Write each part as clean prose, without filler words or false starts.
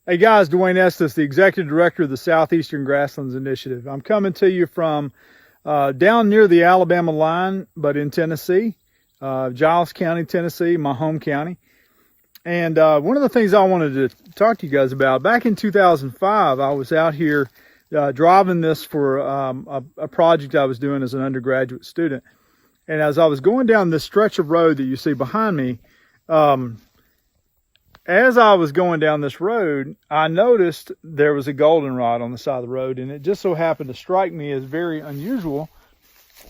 Hey guys, Dwayne Estes, the Executive Director of the Southeastern Grasslands Initiative. I'm coming to you from down near the Alabama line, but in Tennessee, Giles County, Tennessee, my home county. And one of the things I wanted to talk to you guys about, back in 2005, I was out here driving this for a project I was doing as an undergraduate student. And as I was going down this stretch of road that you see behind me, as I was going down this road, I noticed there was a goldenrod on the side of the road, and it just so happened to strike me as very unusual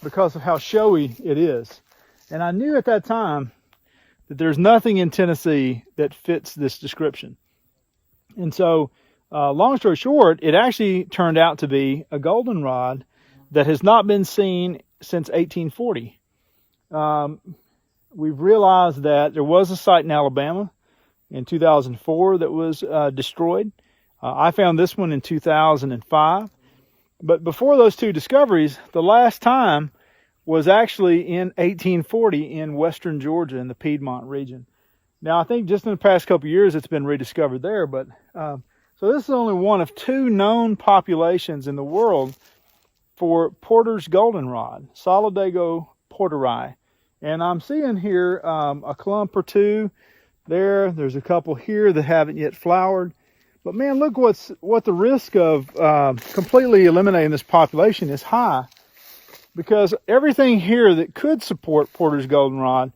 because of how showy it is. And I knew at that time that there's nothing in Tennessee that fits this description. And so, long story short, it actually turned out to be a goldenrod that has not been seen since 1840. We've realized that there was a site in Alabama in 2004 that was destroyed. I found this one in 2005. But before those two discoveries, the last time was actually in 1840 in western Georgia in the Piedmont region. Now, I think just in the past couple of years it's been rediscovered there. But so this is only one of two known populations in the world for Porter's goldenrod, Solidago porteri. And I'm seeing here a clump or two. There's a couple here that haven't yet flowered. But man, look what the risk of completely eliminating this population is high, because everything here that could support Porter's goldenrod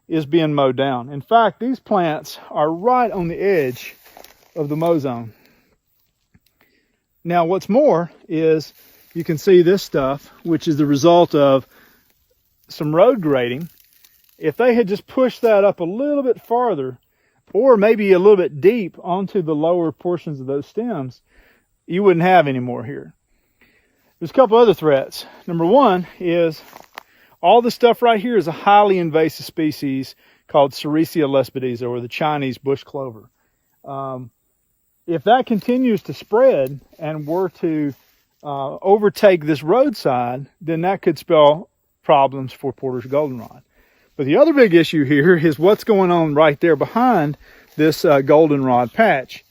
is being mowed down. In fact, these plants are right on the edge of the mow zone. Now, what's more is you can see this stuff, which is the result of some road grading. If they had just pushed that up a little bit farther, or maybe a little bit deep onto the lower portions of those stems, you wouldn't have any more here. There's a couple other threats. Number one is all this stuff right here is a highly invasive species called Sericea lespedeza, or the Chinese bush clover. If that continues to spread and were to overtake this roadside, then that could spell problems for Porter's goldenrod. But the other big issue here is what's going on right there behind this goldenrod patch.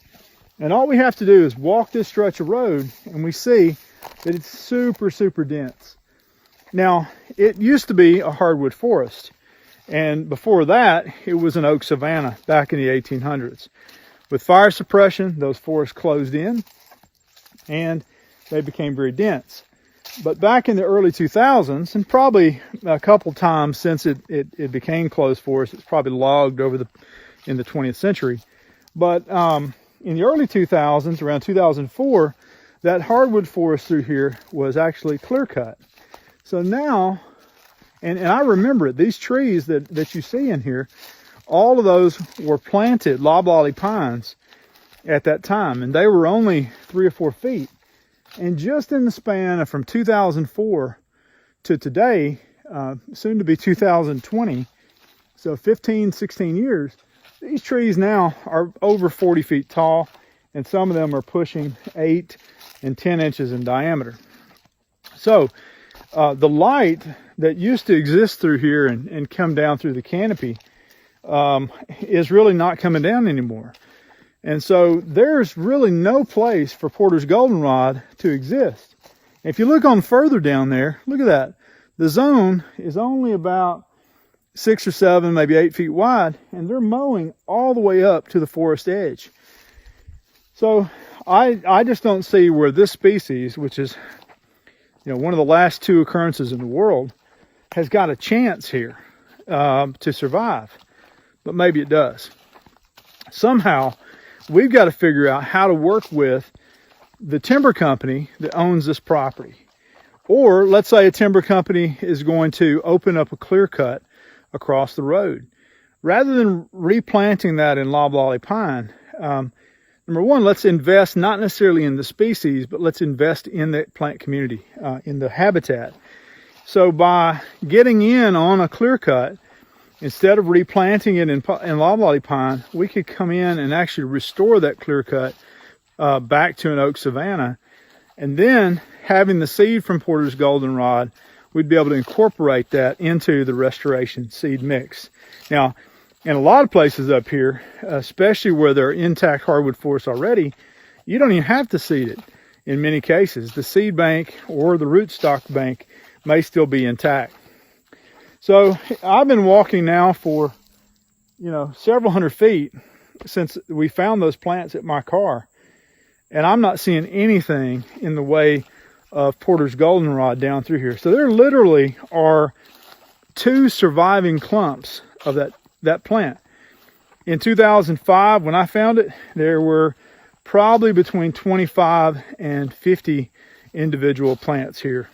And all we have to do is walk this stretch of road and we see that it's super, super dense. Now, it used to be a hardwood forest. And before that, it was an oak savanna back in the 1800s. With fire suppression, those forests closed in and they became very dense. But back in the early 2000s, and probably a couple times since it became closed forest, it's probably logged in the 20th century. But in the early 2000s, around 2004, that hardwood forest through here was actually clear cut. So now, and I remember it, these trees that you see in here, all of those were planted loblolly pines at that time, and they were only 3 or 4 feet. And just in the span of from 2004 to today, soon to be 2020, so 15, 16 years, these trees now are over 40 feet tall, and some of them are pushing 8 and 10 inches in diameter. So the light that used to exist through here and come down through the canopy is really not coming down anymore. And so there's really no place for Porter's goldenrod to exist. If you look on further down there, look at that. The zone is only about 6 or 7, maybe 8 feet wide, and they're mowing all the way up to the forest edge. So I just don't see where this species, which is one of the last 2 occurrences in the world, has got a chance here to survive. But maybe it does. Somehow, we've got to figure out how to work with the timber company that owns this property. Or let's say a timber company is going to open up a clear cut across the road. Rather than replanting that in loblolly pine, number one, let's invest not necessarily in the species, but let's invest in the plant community, in the habitat. So by getting in on a clear cut, instead of replanting it in loblolly pine, we could come in and actually restore that clear cut back to an oak savanna. And then having the seed from Porter's goldenrod, we'd be able to incorporate that into the restoration seed mix. Now, And a lot of places up here, especially where there are intact hardwood forests already, you don't even have to seed it. In many cases, the seed bank or the rootstock bank may still be intact. So I've been walking now for, several hundred feet since we found those plants at my car. And I'm not seeing anything in the way of Porter's goldenrod down through here. So there literally are 2 surviving clumps of that plant. In 2005, when I found it, there were probably between 25 and 50 individual plants here.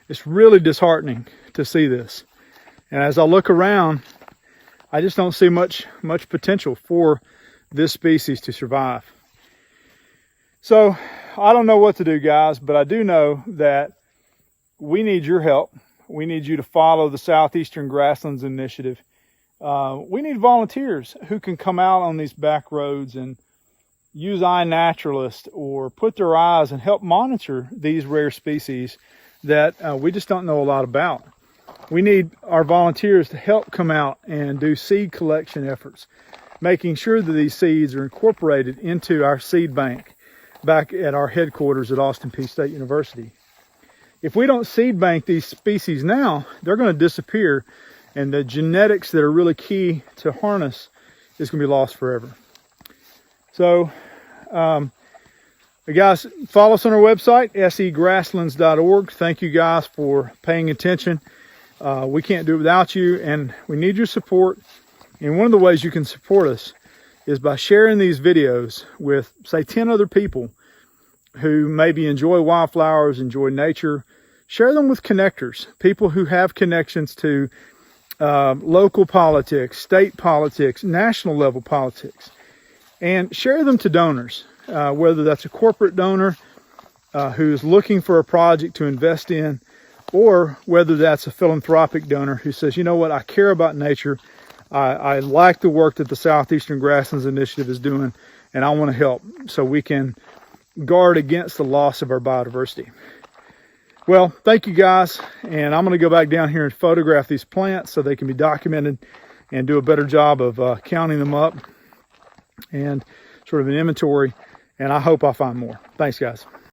It's really disheartening to see this. And as I look around, I just don't see much potential for this species to survive. So I don't know what to do, guys, but I do know that we need your help. We need you to follow the Southeastern Grasslands initiative. We need volunteers who can come out on these back roads and use iNaturalist or put their eyes and help monitor these rare species that we just don't know a lot about. We need our volunteers to help come out and do seed collection efforts, making sure that these seeds are incorporated into our seed bank back at our headquarters at Austin Peay State University. If we don't seed bank these species now, they're going to disappear, and the genetics that are really key to harness is going to be lost forever. So, guys, follow us on our website, segrasslands.org. Thank you guys for paying attention. We can't do it without you, and we need your support. And one of the ways you can support us is by sharing these videos with, say, 10 other people who maybe enjoy wildflowers, enjoy nature. Share them with connectors, people who have connections to local politics, state politics, national level politics. And share them to donors, whether that's a corporate donor who's looking for a project to invest in, or whether that's a philanthropic donor who says, you know what, I care about nature. I like the work that the Southeastern Grasslands Initiative is doing, and I want to help so we can guard against the loss of our biodiversity. Well, thank you guys, and I'm going to go back down here and photograph these plants so they can be documented and do a better job of counting them up and sort of an inventory, and I hope I find more. Thanks, guys.